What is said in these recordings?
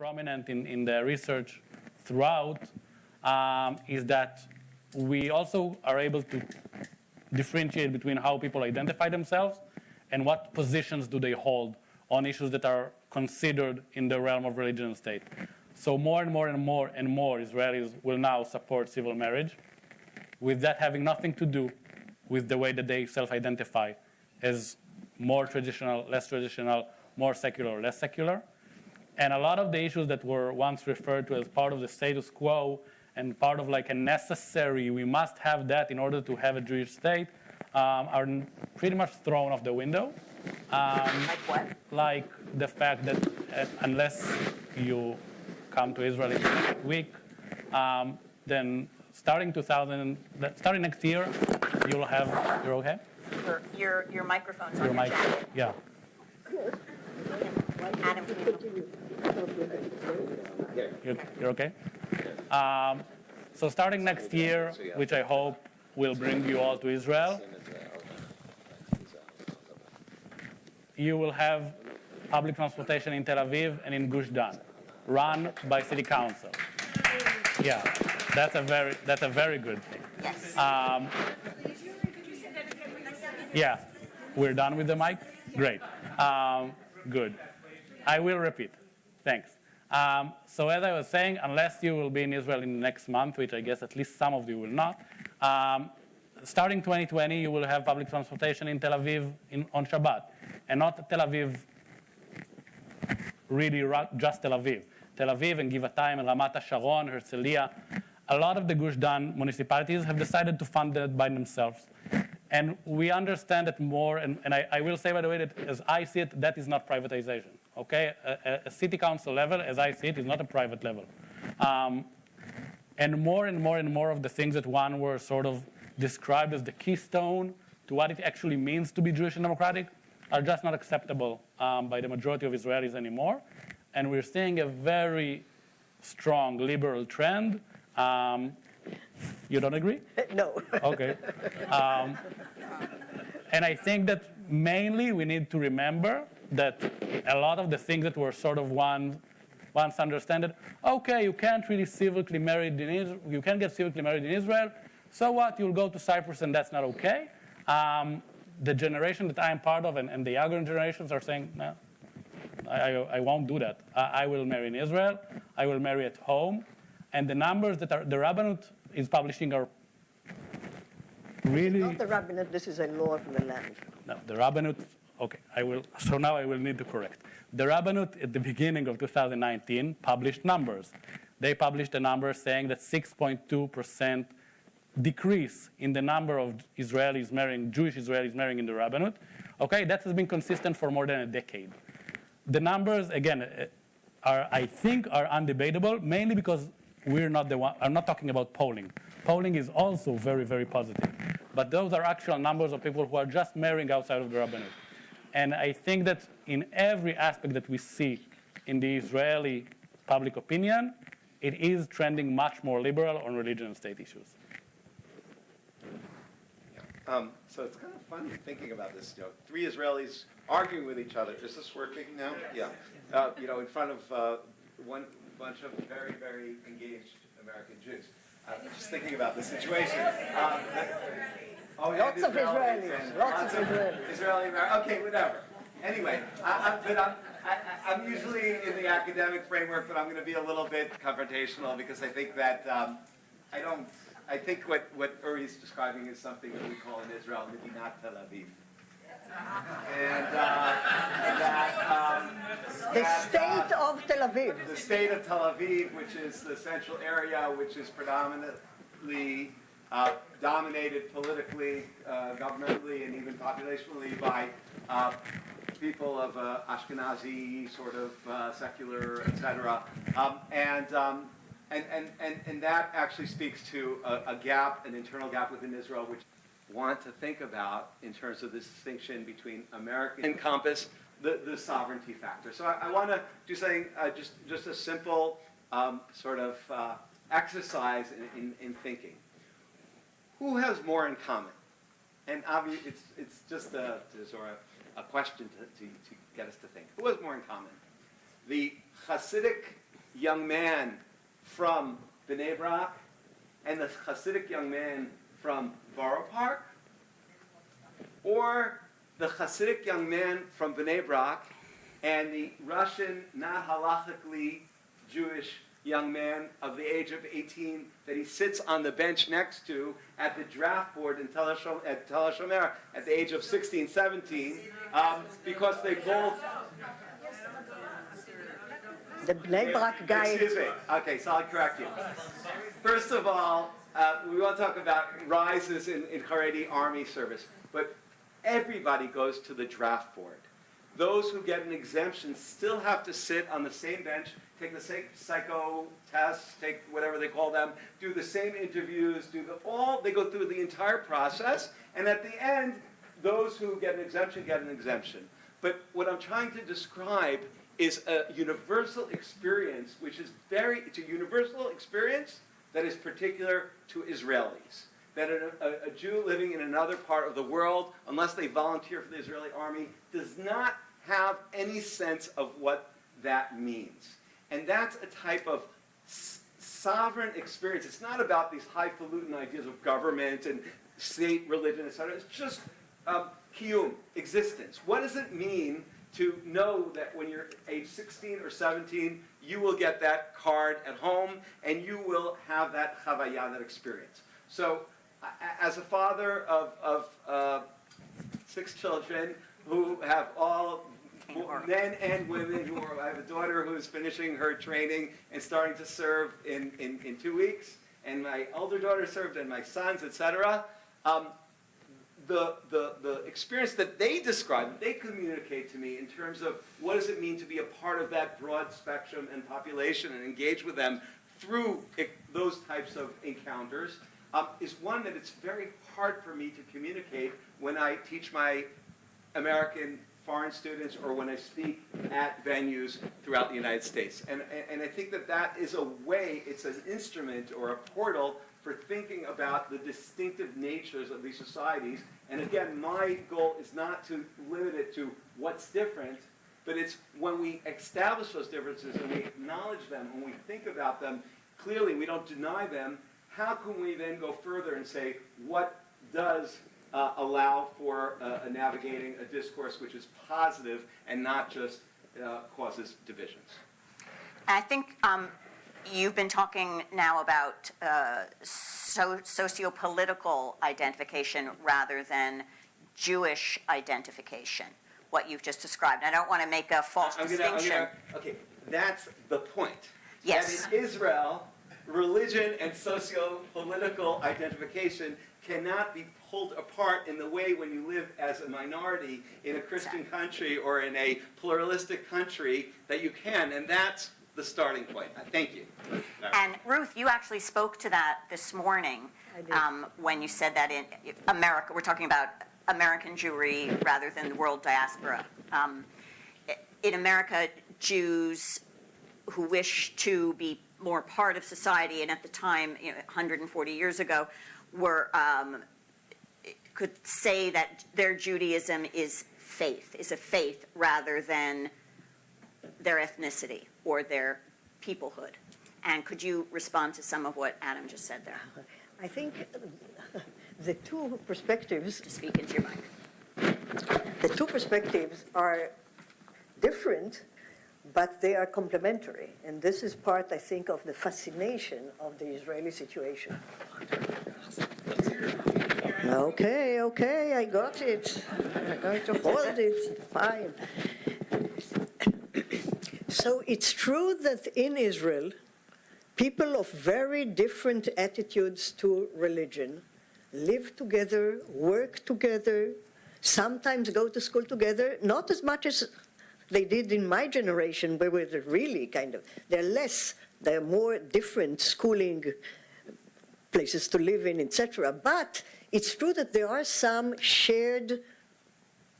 prominent in the research throughout is that we also are able to differentiate between how people identify themselves and what positions do they hold on issues that are considered in the realm of religion and state. So more and more and more and more Israelis will now support civil marriage, with that having nothing to do with the way that they self-identify as more traditional, less traditional, more secular, less secular. And a lot of the issues that were once referred to as part of the status quo and part of like a necessary, we must have that in order to have a Jewish state, are pretty much thrown off the window. Like what? Like the fact that unless you come to Israel in the next week, then starting next year, you'll have, you're okay? Your microphone's on Your your mic, jacket. yeah. Adam, You're okay? So starting next year, which I hope will bring you all to Israel, you will have public transportation in Tel Aviv and in Gush Dan, run by city council. Yeah, that's a very good thing. Yes. Yeah, we're done with the mic? Great. Good. I will repeat. Thanks. So as I was saying, unless you will be in Israel in the next month, which I guess at least some of you will not, starting 2020, you will have public transportation in Tel Aviv on Shabbat. And not Tel Aviv, really just Tel Aviv. Tel Aviv and Givatayim and Ramat HaSharon, Herzliya. A lot of the Gush Dan municipalities have decided to fund that by themselves. And we understand that more, and I will say, by the way, that as I see it, that is not privatization, okay? A city council level, as I see it, is not a private level. And more and more and more of the things that one were sort of described as the keystone to what it actually means to be Jewish and democratic are just not acceptable by the majority of Israelis anymore. And we're seeing a very strong liberal trend. You don't agree? No. Okay. And I think that mainly we need to remember that a lot of the things that were sort of once understood, that, okay, you can't really civically married in Israel, you can't get civically married in Israel, so what, you'll go to Cyprus and that's not okay. The generation that I'm part of and the younger generations are saying, no, I won't do that. I will marry in Israel, I will marry at home. And the numbers that the Rabbanut is publishing are really... Not the Rabbanut, this is a law from the land. No, the Rabbanut, okay, so now I will need to correct. The Rabbanut at the beginning of 2019 published numbers. They published a number saying that 6.2% decrease in the number of Israelis marrying, Jewish Israelis marrying in the Rabbanut. Okay, that has been consistent for more than a decade. The numbers, again, I think are undebatable, mainly because we're not the one. I'm not talking about polling. Polling is also very, very positive. But those are actual numbers of people who are just marrying outside of the Rabbanut. And I think that in every aspect that we see in the Israeli public opinion, it is trending much more liberal on religion and state issues. So it's kind of funny thinking about this. You know, three Israelis arguing with each other. Is this working now? Yeah. In front of one bunch of very, very engaged American Jews. Just thinking about the situation. Lots of Israelis. Lots of Israelis. Israeli American. Okay, whatever. Anyway, I'm usually in the academic framework, but I'm going to be a little bit confrontational because I think that I think what Uri is describing is something that we call in Israel Medinat Tel Aviv. And The state of Tel Aviv. The state of Tel Aviv, which is the central area, which is predominantly dominated politically, governmentally, and even populationally by people of Ashkenazi sort of secular, etc. And that actually speaks to a gap, an internal gap within Israel, which want to think about in terms of this distinction between American encompass the sovereignty factor. So I want to do something, just a simple sort of exercise in thinking. Who has more in common? And obviously, it's just a question to get us to think. Who has more in common? The Hasidic young man from Bnei Brak and the Hasidic young man from Borough Park, or the Hasidic young man from Bnei Brak and the Russian, not halachically Jewish young man of the age of 18 that he sits on the bench next to at the draft board in Tel HaShomer at the age of 16, 17, because they both... The Bnei Brak guy. Excuse me. Okay, so I'll correct you. First of all, we want to talk about rises in Haredi army service, but everybody goes to the draft board. Those who get an exemption still have to sit on the same bench, take the same psycho tests, take whatever they call them, do the same interviews, they go through the entire process, and at the end, those who get an exemption get an exemption. But what I'm trying to describe is a universal experience, it's a universal experience that is particular to Israelis. That a Jew living in another part of the world, unless they volunteer for the Israeli army, does not have any sense of what that means. And that's a type of sovereign experience. It's not about these highfalutin ideas of government and state, religion, etc. It's just kiyum, existence. What does it mean to know that when you're age 16 or 17, you will get that card at home and you will have that chavaya, that experience? So, as a father of 6 children who have all men and women, I have a daughter who's finishing her training and starting to serve in 2 weeks, and my older daughter served, and my sons, etc. The experience that they describe, that they communicate to me in terms of what does it mean to be a part of that broad spectrum and population and engage with them through those types of encounters, is one that it's very hard for me to communicate when I teach my American foreign students or when I speak at venues throughout the United States. And I think that is a way, it's an instrument or a portal for thinking about the distinctive natures of these societies. And again, my goal is not to limit it to what's different, but it's when we establish those differences and we acknowledge them, when we think about them, clearly we don't deny them. How can we then go further and say, what does allow for navigating a discourse which is positive and not just causes divisions? I think you've been talking now about socio-political identification rather than Jewish identification, what you've just described. I don't want to make a false distinction. Okay, that's the point. Yes. That in Israel, religion and socio-political identification cannot be pulled apart in the way when you live as a minority in a Christian country or in a pluralistic country that you can, and that's the starting point. Thank you. And Ruth, you actually spoke to that this morning when you said that in America, we're talking about American Jewry rather than the world diaspora. In America, Jews who wish to be more part of society, and at the time, 140 years ago, could say that their Judaism is a faith rather than their ethnicity or their peoplehood. And could you respond to some of what Adam just said there? I think the two perspectives, To speak into your mic. the two perspectives are different, but they are complementary. And this is part, I think, of the fascination of the Israeli situation. Okay, I got it. I'm going to hold it. Fine. So it's true that in Israel, people of very different attitudes to religion live together, work together, sometimes go to school together, not as much as they did in my generation, where we're really they're more different schooling places to live in, etc. But it's true that there are some shared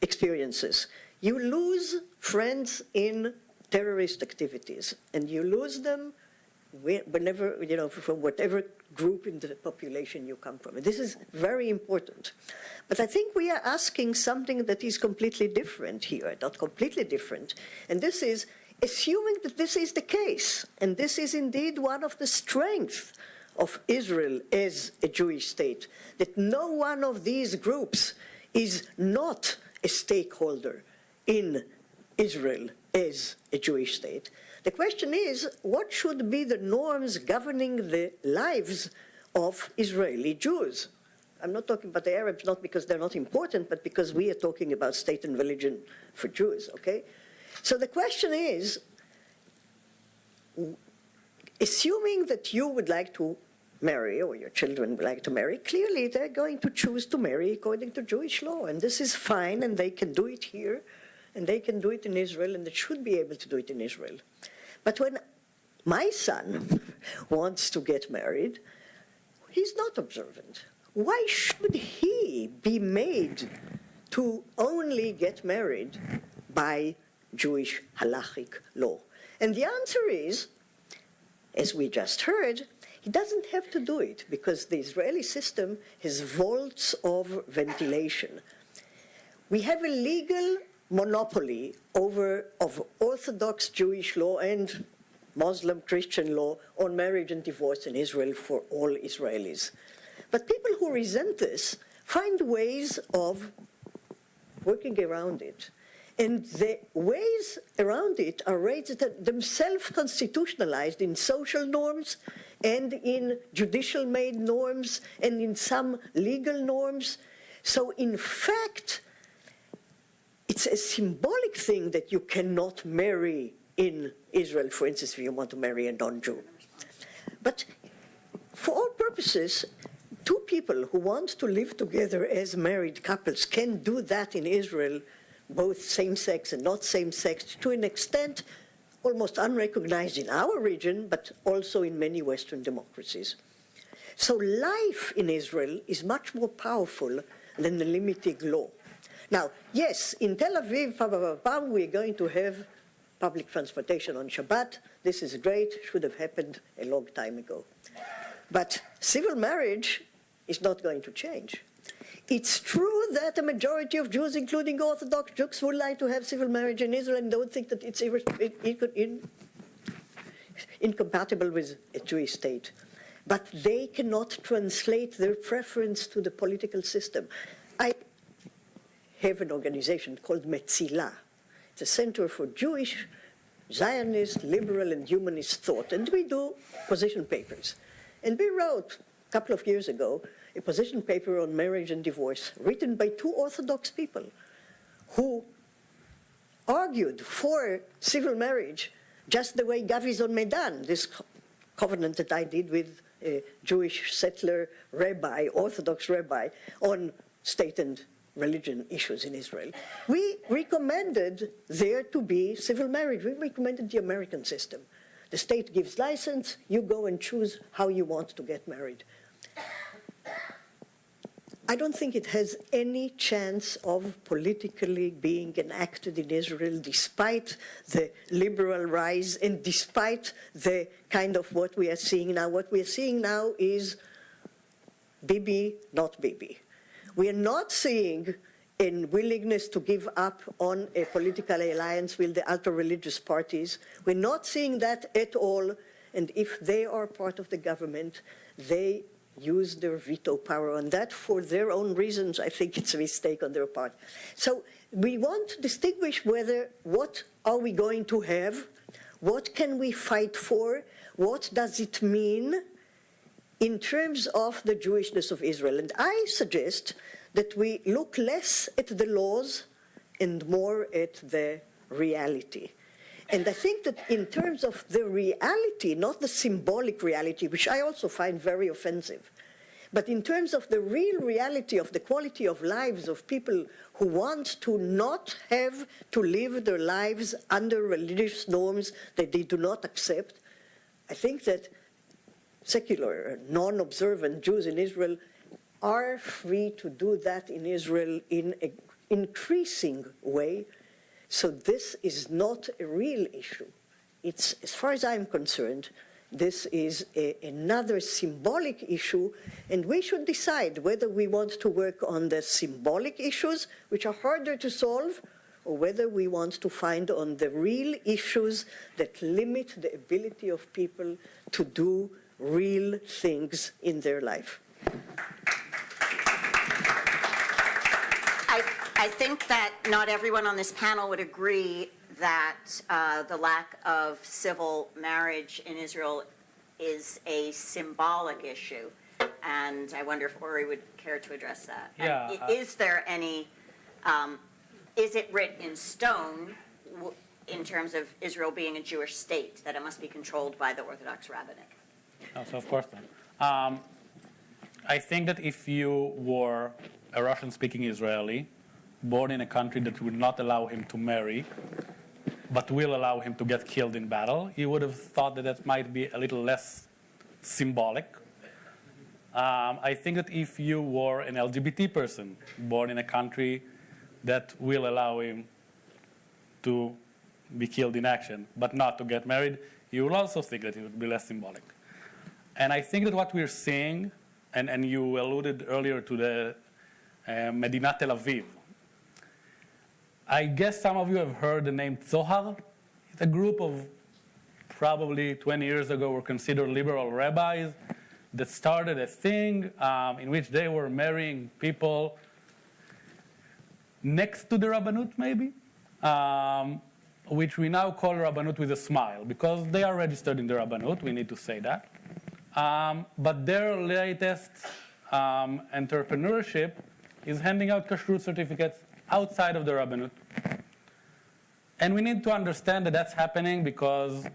experiences. You lose friends in terrorist activities, and you lose them whenever, from whatever group in the population you come from. And this is very important. But I think we are asking something that is completely different here, not completely different. And this is, assuming that this is the case, and this is indeed one of the strengths of Israel as a Jewish state, that no one of these groups is not a stakeholder in Israel as a Jewish state. The question is, what should be the norms governing the lives of Israeli Jews? I'm not talking about the Arabs, not because they're not important, but because we are talking about state and religion for Jews, okay? So the question is, assuming that you would like to marry, or your children would like to marry, clearly they're going to choose to marry according to Jewish law, and this is fine, and they can do it here, and they can do it in Israel, and they should be able to do it in Israel. But when my son wants to get married, he's not observant. Why should he be made to only get married by Jewish halachic law? And the answer is, as we just heard, he doesn't have to do it because the Israeli system has vaults of ventilation. We have a legal monopoly of Orthodox Jewish law and Muslim Christian law on marriage and divorce in Israel for all Israelis. But people who resent this find ways of working around it. And the ways around it are ways that are themselves constitutionalized in social norms and in judicial-made norms and in some legal norms. So in fact, it's a symbolic thing that you cannot marry in Israel, for instance, if you want to marry a non-Jew. But for all purposes, two people who want to live together as married couples can do that in Israel, both same-sex and not same-sex, to an extent almost unrecognized in our region, but also in many Western democracies. So life in Israel is much more powerful than the limiting law. Now, yes, in Tel Aviv, we're going to have public transportation on Shabbat. This is great, should have happened a long time ago. But civil marriage is not going to change. It's true that a majority of Jews, including Orthodox Jews, would like to have civil marriage in Israel and don't think that it's incompatible with a Jewish state. But they cannot translate their preference to the political system. I have an organization called Metzila. It's a center for Jewish, Zionist, liberal, and humanist thought. And we do position papers. And we wrote, a couple of years ago, a position paper on marriage and divorce written by two Orthodox people who argued for civil marriage just the way Gavison Medan, this covenant that I did with a Jewish settler rabbi, Orthodox rabbi, on state and religion issues in Israel. We recommended there to be civil marriage. We recommended the American system. The state gives license, you go and choose how you want to get married. I don't think it has any chance of politically being enacted in Israel despite the liberal rise and despite the kind of what we are seeing now. What we are seeing now is Bibi, not Bibi. We are not seeing a willingness to give up on a political alliance with the ultra-religious parties. We're not seeing that at all. And if they are part of the government, they use their veto power on that for their own reasons. I think it's a mistake on their part. So we want to distinguish what are we going to have, what can we fight for, what does it mean in terms of the Jewishness of Israel. And I suggest that we look less at the laws and more at the reality. And I think that in terms of the reality, not the symbolic reality, which I also find very offensive, but in terms of the real reality of the quality of lives of people who want to not have to live their lives under religious norms that they do not accept, I think that secular, non-observant Jews in Israel are free to do that in Israel in an increasing way. So this is not a real issue. It's, as far as I'm concerned, this is another symbolic issue, and we should decide whether we want to work on the symbolic issues, which are harder to solve, or whether we want to find on the real issues that limit the ability of people to do real things in their life. I think that not everyone on this panel would agree that the lack of civil marriage in Israel is a symbolic issue. And I wonder if Ori would care to address that. Yeah, And is there any, is it written in stone in terms of Israel being a Jewish state, that it must be controlled by the Orthodox rabbinate? No, so of course not. I think that if you were a Russian-speaking Israeli, born in a country that would not allow him to marry, but will allow him to get killed in battle, you would have thought that that might be a little less symbolic. I think that if you were an LGBT person born in a country that will allow him to be killed in action, but not to get married, you will also think that it would be less symbolic. And I think that what we're seeing, and you alluded earlier to the Medina Tel Aviv. I guess some of you have heard the name Zohar. It's a group of probably 20 years ago were considered liberal rabbis that started a thing in which they were marrying people next to the Rabbanut, maybe, which we now call Rabbanut with a smile, because they are registered in the Rabbanut, we need to say that. But their latest entrepreneurship is handing out kashrut certificates outside of the Rabbanut. And we need to understand that that's happening because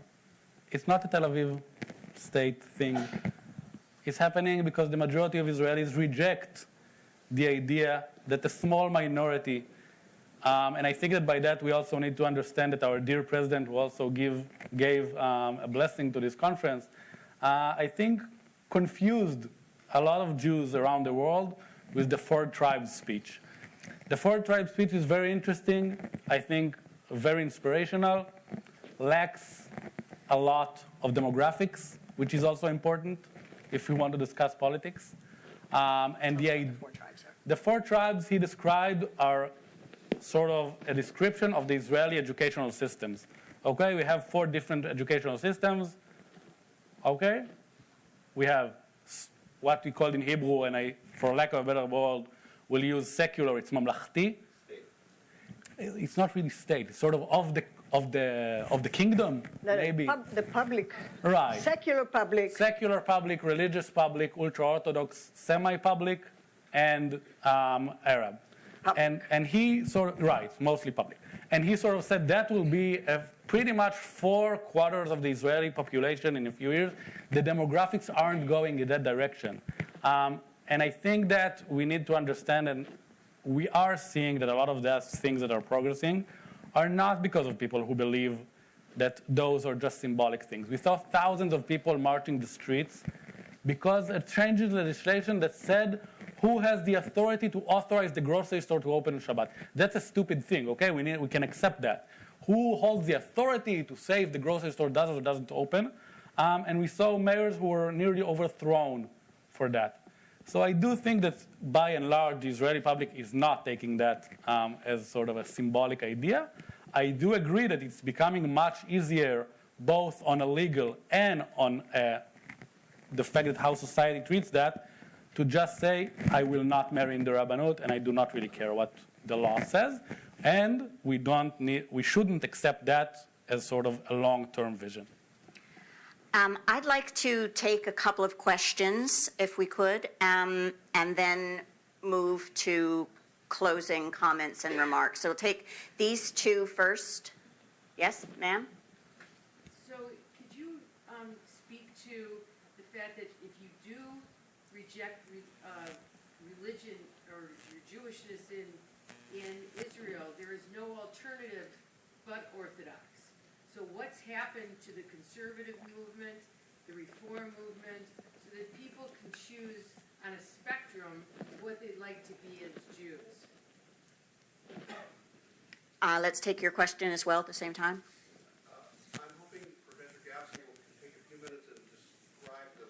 it's not a Tel Aviv state thing. It's happening because the majority of Israelis reject the idea that a small minority, and I think that by that we also need to understand that our dear president, who also gave a blessing to this conference, I think confused a lot of Jews around the world with the Four Tribes speech. The Four Tribes speech is very interesting, I think very inspirational, lacks a lot of demographics, which is also important if we want to discuss politics. And the four tribes he described are sort of a description of the Israeli educational systems. Okay, we have 4 different educational systems. Okay, we have what we call in Hebrew, and I, for lack of a better word, will use secular. It's mamlachti. It's not really state. It's sort of the kingdom, maybe. The public. Right. Secular public. Secular public, religious public, ultra-Orthodox, semi-public, and Arab. And he sort of, right, mostly public. And he sort of said that will be pretty much 4/4 of the Israeli population in a few years. The demographics aren't going in that direction. And I think that we need to understand, and we are seeing that a lot of those things that are progressing are not because of people who believe that those are just symbolic things. We saw thousands of people marching the streets because it changes legislation that said who has the authority to authorize the grocery store to open on Shabbat. That's a stupid thing, okay? We can accept that. Who holds the authority to say if the grocery store does or doesn't open? And we saw mayors who were nearly overthrown for that. So I do think that, by and large, the Israeli public is not taking that as sort of a symbolic idea. I do agree that it's becoming much easier, both on a legal and on the fact that how society treats that, to just say, I will not marry in the Rabbanut, and I do not really care what the law says. And we shouldn't accept that as sort of a long-term vision. I'd like to take a couple of questions, if we could, and then move to closing comments and remarks. So we'll take these 2 first. Yes, ma'am? So could you speak to the fact that if you do reject religion or your Jewishness in Israel, there is no alternative but Orthodox. So what's happened to the conservative movement, the reform movement, so that people can choose on a spectrum what they'd like to be as Jews? Let's take your question as well at the same time. I'm hoping Professor Gavison will take a few minutes and describe the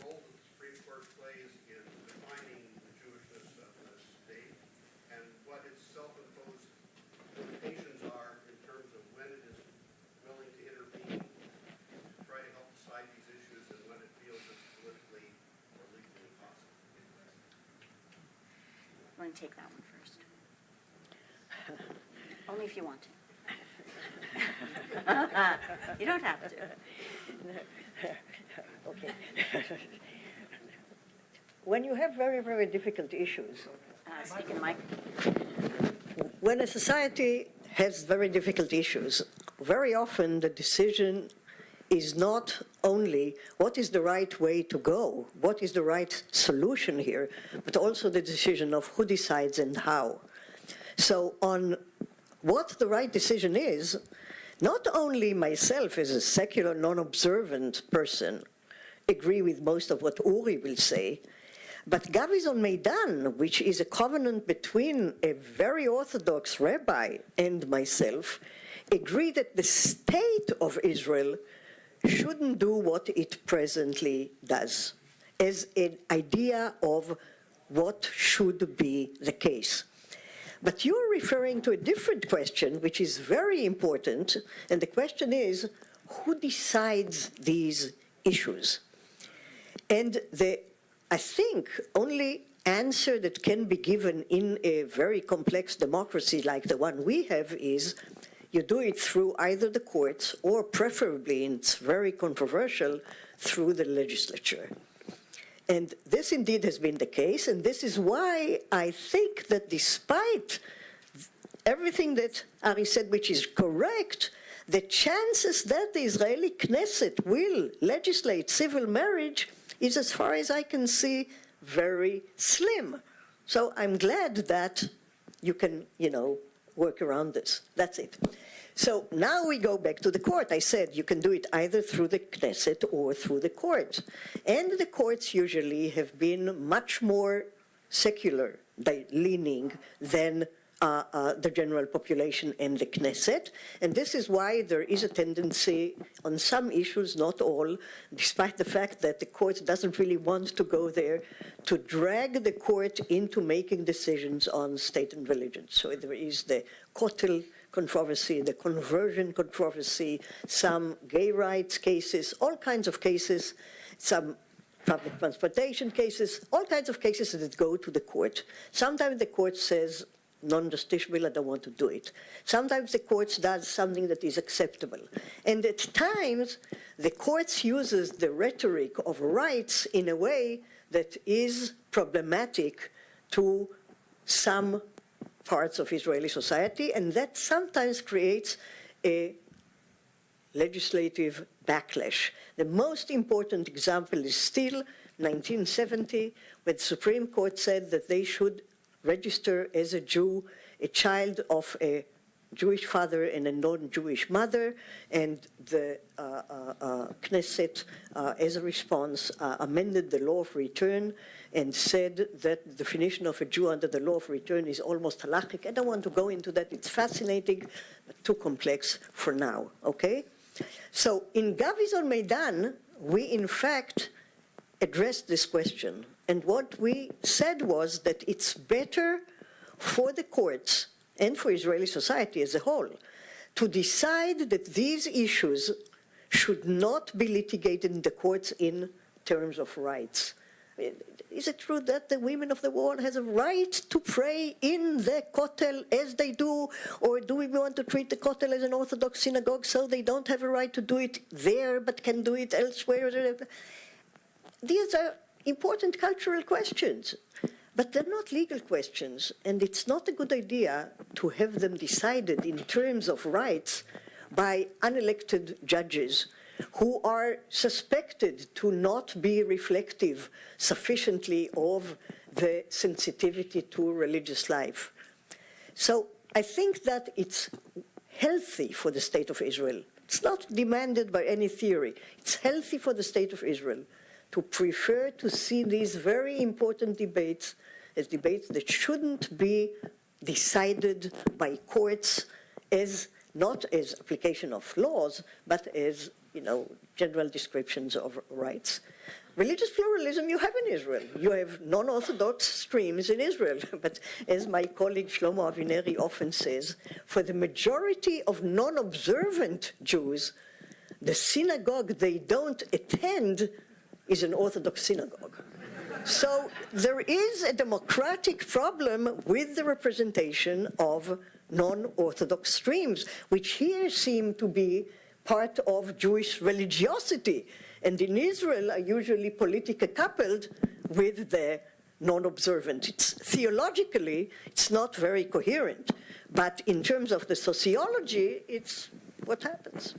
role that the Supreme Court plays in defining the Jewishness of the state and what its self-imposed limitations I'm going to take that one first. Only if you want to. You don't have to. Okay. When you have very, very difficult issues, Speak in the mic. when a society has very difficult issues, very often the decision is not only what is the right way to go, what is the right solution here, but also the decision of who decides and how. So on what the right decision is, not only myself as a secular, non-observant person agree with most of what Uri will say, but Gavison Meidan, which is a covenant between a very Orthodox rabbi and myself, agree that the state of Israel shouldn't do what it presently does, as an idea of what should be the case. But you're referring to a different question, which is very important, and the question is, who decides these issues? And I think, only answer that can be given in a very complex democracy like the one we have is, you do it through either the courts or preferably, and it's very controversial, through the legislature. And this indeed has been the case, and this is why I think that despite everything that Ari said, which is correct, the chances that the Israeli Knesset will legislate civil marriage is, as far as I can see, very slim. So I'm glad that you can, work around this. That's it. So now we go back to the court. I said you can do it either through the Knesset or through the courts. And the courts usually have been much more secular leaning than the general population and the Knesset. And this is why there is a tendency on some issues, not all, despite the fact that the court doesn't really want to go there, to drag the court into making decisions on state and religion. So there is the Kotel controversy, the conversion controversy, some gay rights cases, all kinds of cases, some public transportation cases, all kinds of cases that go to the court. Sometimes the court says, non-justiciable, I don't want to do it. Sometimes the courts does something that is acceptable. And at times, the courts uses the rhetoric of rights in a way that is problematic to some parts of Israeli society, and that sometimes creates a legislative backlash. The most important example is still 1970, when the Supreme Court said that they should register as a Jew a child of a Jewish father and a non-Jewish mother, and the Knesset, as a response, amended the law of return and said that the definition of a Jew under the law of return is almost halakhic. I don't want to go into that. It's fascinating, but too complex for now, okay? So in Gavison Meidan, we in fact addressed this question. And what we said was that it's better for the courts and for Israeli society as a whole to decide that these issues should not be litigated in the courts in terms of rights. Is it true that the women of the world has a right to pray in the Kotel as they do, or do we want to treat the Kotel as an Orthodox synagogue so they don't have a right to do it there but can do it elsewhere? These are important cultural questions, but they're not legal questions, and it's not a good idea to have them decided in terms of rights by unelected judges who are suspected to not be reflective sufficiently of the sensitivity to religious life. So I think that it's healthy for the State of Israel. It's not demanded by any theory. It's healthy for the State of Israel to prefer to see these very important debates as debates that shouldn't be decided by courts as not as application of laws, but as, general descriptions of rights. Religious pluralism you have in Israel. You have non-Orthodox streams in Israel. But as my colleague Shlomo Avineri often says, for the majority of non-observant Jews, the synagogue they don't attend is an Orthodox synagogue. So there is a democratic problem with the representation of non-Orthodox streams, which here seem to be part of Jewish religiosity, and in Israel are usually politically coupled with the non-observant. Theologically, it's not very coherent, but in terms of the sociology, it's what happens.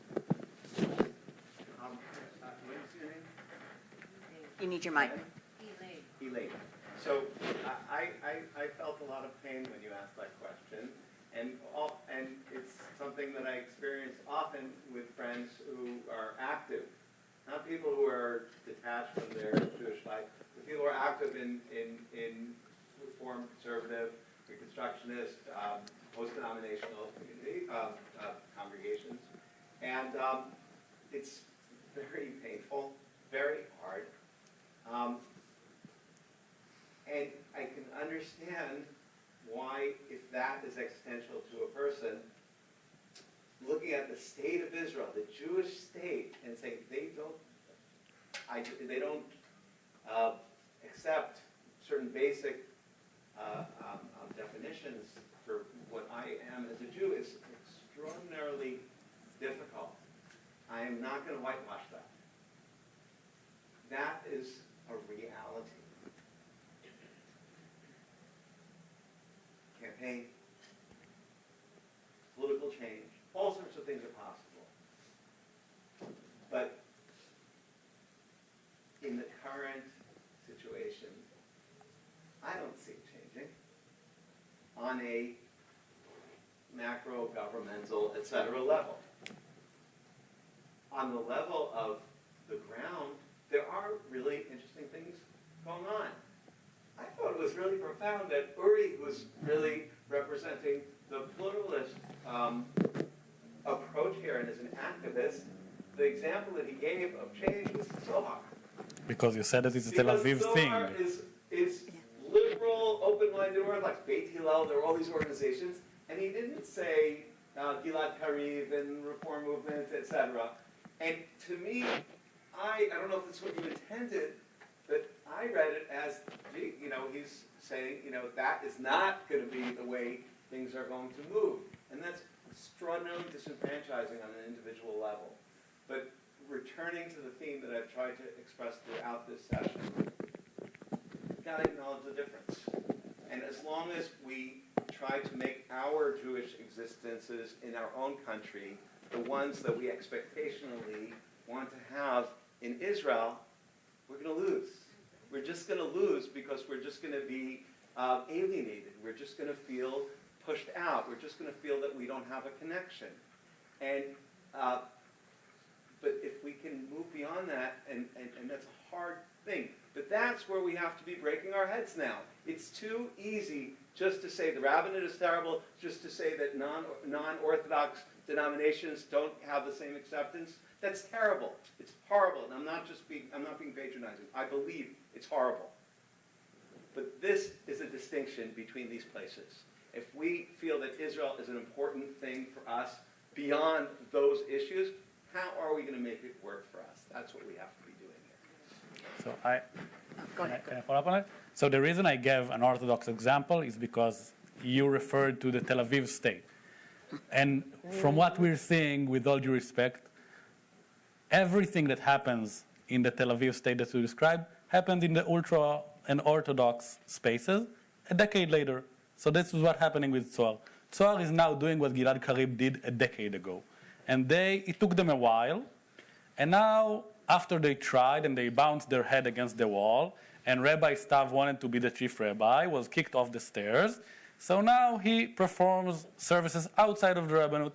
You need your mic. Elaine. So I felt a lot of pain when you asked that question, and it's something that I experience often with friends who are active, not people who are detached from their Jewish life, but people who are active in Reform, conservative, Reconstructionist, post-denominational community congregations, and it's very painful, very hard. And I can understand why, if that is existential to a person, looking at the state of Israel, the Jewish state, and saying they don't accept certain basic definitions for what I am as a Jew is extraordinarily difficult. I am not going to whitewash that. That is a reality. Campaign, political change, all sorts of things are possible. But in the current situation, I don't see it changing on a macro, governmental, etc. level. On the level of the ground, there are really interesting things going on. I thought it was really profound that Uri was really representing the pluralist approach here, and as an activist, the example that he gave of change was Zohar. Because you said that it's a Tel Aviv thing. Zohar is liberal, open-minded Orthodox, Beit Hillel, there are all these organizations, and he didn't say Gilad Kariv and Reform Movement, etc. And to me, I don't know if that's what you intended, but I read it as, he's saying, that is not going to be the way things are going to move. And that's extraordinarily disenfranchising on an individual level. But returning to the theme that I've tried to express throughout this session, we've got to acknowledge the difference. And as long as we try to make our Jewish existences in our own country the ones that we expectationally want to have in Israel, we're going to lose. We're just going to lose because we're just going to be alienated. We're just going to feel pushed out. We're just going to feel that we don't have a connection. And but if we can move beyond that, and that's a hard thing, but that's where we have to be breaking our heads now. It's too easy just to say the rabbinate is terrible, just to say that non-Orthodox denominations don't have the same acceptance. That's terrible. It's horrible, and I'm not being patronizing. I believe it's horrible. But this is a distinction between these places. If we feel that Israel is an important thing for us beyond those issues, how are we going to make it work for us? That's what we have to be doing here. So Go ahead. can I follow up on it? So the reason I gave an Orthodox example is because you referred to the Tel Aviv state. And from what we're seeing, with all due respect, everything that happens in the Tel Aviv state that you described happened in the ultra and Orthodox spaces a decade later. So this is what's happening with Tzohar. Tzohar is now doing what Gilad Karib did a decade ago. And it took them a while. And now, after they tried and they bounced their head against the wall, and Rabbi Stav wanted to be the chief rabbi, was kicked off the stairs. So now he performs services outside of the rabbinate.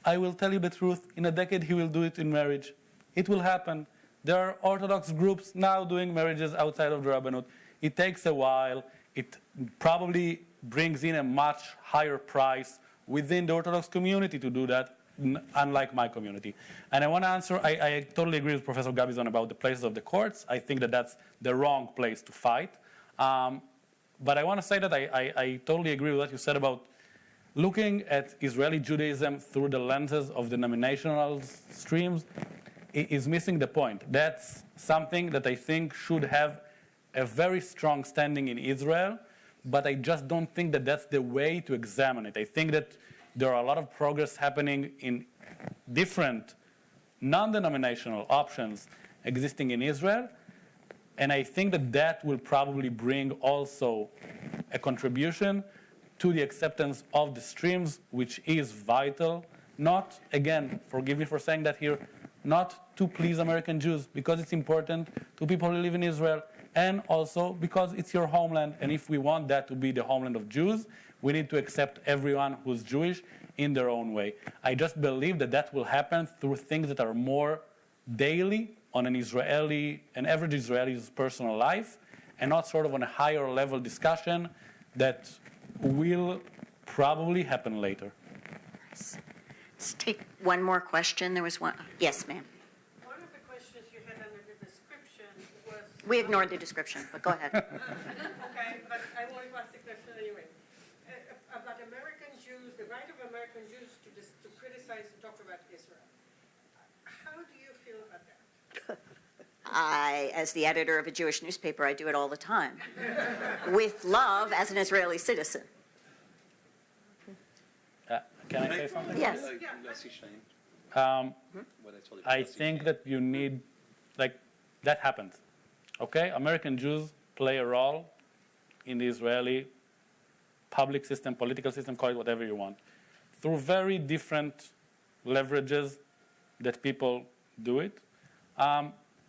I will tell you the truth, in a decade he will do it in marriage. It will happen. There are Orthodox groups now doing marriages outside of the rabbinate. It takes a while. It probably brings in a much higher price within the Orthodox community to do that, unlike my community. And I want to answer, I totally agree with Professor Gavison about the places of the courts. I think that that's the wrong place to fight. But I want to say that I totally agree with what you said about looking at Israeli Judaism through the lenses of denominational streams is missing the point. That's something that I think should have a very strong standing in Israel, but I just don't think that that's the way to examine it. I think that there are a lot of progress happening in different non-denominational options existing in Israel, and I think that that will probably bring also a contribution to the acceptance of the streams, which is vital. Not, again, forgive me for saying that here, not to please American Jews, because it's important to people who live in Israel, and also because it's your homeland, and if we want that to be the homeland of Jews, we need to accept everyone who's Jewish in their own way. I just believe that that will happen through things that are more daily on an average Israeli's personal life, and not sort of on a higher level discussion that will probably happen later. Let's take one more question. There was one. Yes, ma'am. One of the questions you had under the description was... We ignored the description, but go ahead. Okay, but I want to ask the question anyway. About American Jews, the right of American Jews to criticize and talk about Israel. How do you feel about that? As the editor of a Jewish newspaper, I do it all the time. With love as an Israeli citizen. Can I say something? Yes. I think that you need, that happens. Okay? American Jews play a role in the Israeli public system, political system, call it whatever you want, through very different leverages that people do it.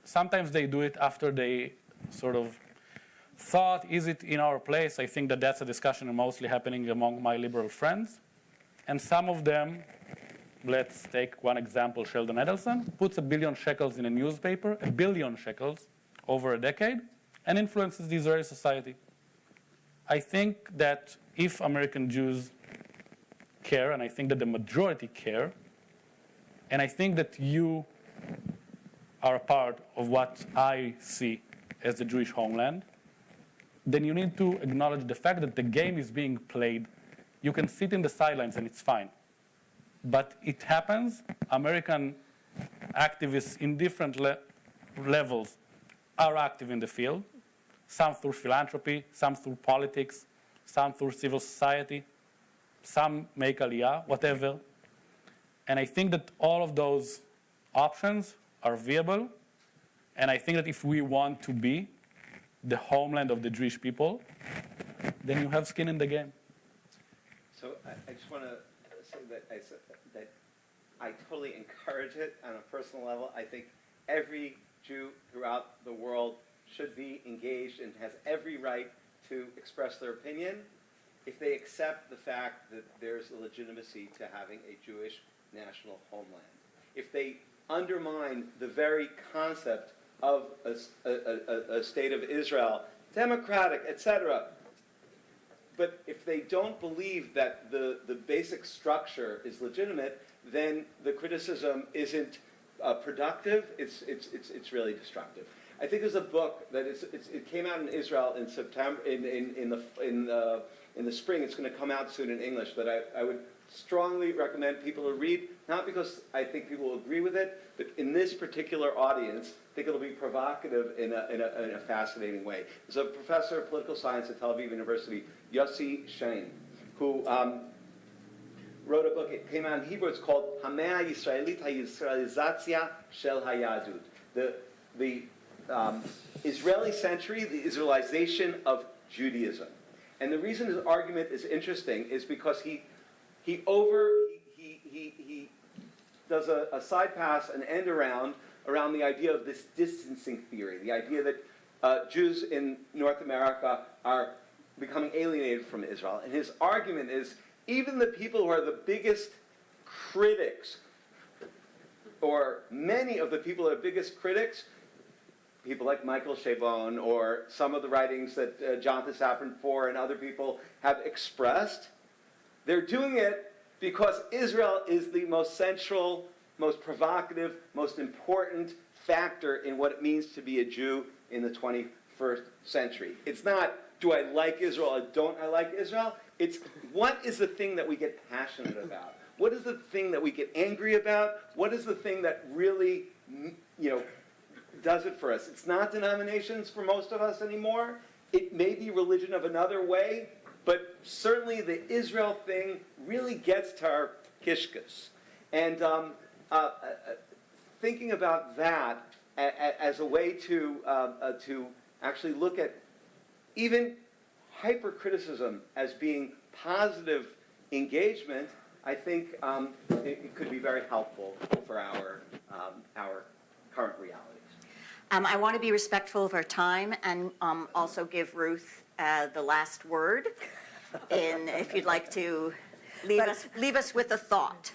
Sometimes they do it after they sort of thought, is it in our place? I think that that's a discussion mostly happening among my liberal friends. And some of them, let's take one example, Sheldon Adelson, puts $1 billion shekels in a newspaper, $1 billion shekels, over a decade, and influences the Israeli society. I think that if American Jews care, and I think that the majority care, and I think that you are a part of what I see as the Jewish homeland, then you need to acknowledge the fact that the game is being played. You can sit in the sidelines and it's fine. But it happens. American activists in different levels are active in the field, some through philanthropy, some through politics, some through civil society, some make aliyah, whatever. And I think that all of those options are viable. And I think that if we want to be the homeland of the Jewish people, then you have skin in the game. So I just want to say that I totally encourage it on a personal level. I think every Jew throughout the world should be engaged and has every right to express their opinion if they accept the fact that there's a legitimacy to having a Jewish national homeland. If they undermine the very concept of a state of Israel, democratic, etc., but if they don't believe that the basic structure is legitimate, then the criticism isn't productive. It's really destructive. I think there's a book that it came out in Israel in September in the spring. It's going to come out soon in English, but I would strongly recommend people to read, not because I think people will agree with it, but in this particular audience, I think it'll be provocative in a fascinating way. There's a professor of political science at Tel Aviv University, Yossi Shein, who wrote a book. It came out in Hebrew. It's called Hamea Yisraelit HaYisraelizatzia Shel HaYadut. The Israeli century, the Israelization of Judaism. And the reason his argument is interesting is because he does a side pass, an end around the idea of this distancing theory, the idea that Jews in North America are becoming alienated from Israel. And his argument is even the people who are the biggest critics, or many of the people who are biggest critics, people like Michael Chabon or some of the writings that Jonathan Safran Foer and other people have expressed, they're doing it because Israel is the most central, most provocative, most important factor in what it means to be a Jew in the 21st century. It's not, do I like Israel or don't I like Israel? It's, what is the thing that we get passionate about? What is the thing that we get angry about? What is the thing that really, does it for us. It's not denominations for most of us anymore. It may be religion of another way, but certainly the Israel thing really gets to our kishkas. And thinking about that as a way to actually look at even hypercriticism as being positive engagement, I think it could be very helpful for our current realities. I want to be respectful of our time and also give Ruth the last word. And if you'd like to leave us with a thought.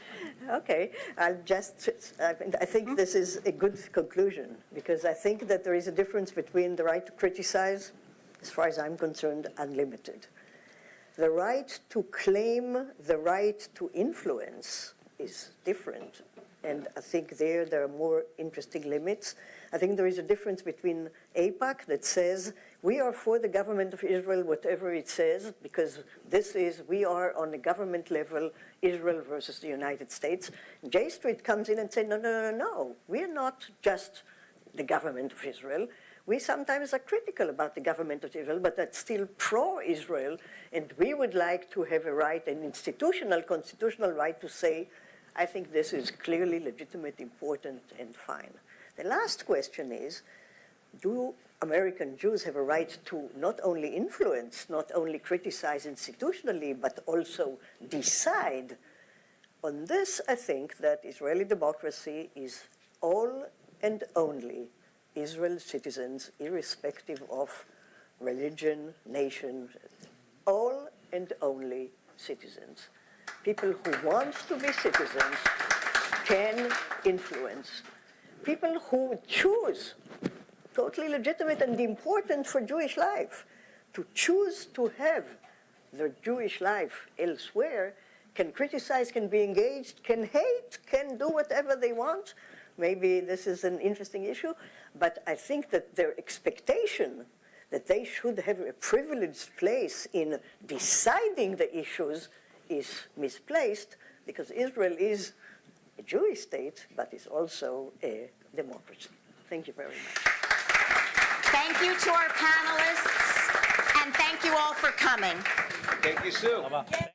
Okay, I think this is a good conclusion, because I think that there is a difference between the right to criticize, as far as I'm concerned, unlimited. The right to claim the right to influence is different, and I think there are more interesting limits. I think there is a difference between AIPAC that says, we are for the government of Israel, whatever it says, because we are on the government level, Israel versus the United States. J Street comes in and says, no, we are not just the government of Israel. We sometimes are critical about the government of Israel, but that's still pro-Israel, and we would like to have a right, an institutional, constitutional right to say, I think this is clearly legitimate, important, and fine. The last question is, do American Jews have a right to not only influence, not only criticize institutionally, but also decide? On this, I think that Israeli democracy is all and only Israel's citizens, irrespective of religion, nation, all and only citizens. People who want to be citizens can influence. People who choose, totally legitimate and important for Jewish life, to choose to have their Jewish life elsewhere, can criticize, can be engaged, can hate, can do whatever they want. Maybe this is an interesting issue, but I think that their expectation that they should have a privileged place in deciding the issues is misplaced, because Israel is a Jewish state, but is also a democracy. Thank you very much. Thank you to our panelists, and thank you all for coming. Thank you, Sue. Bye-bye.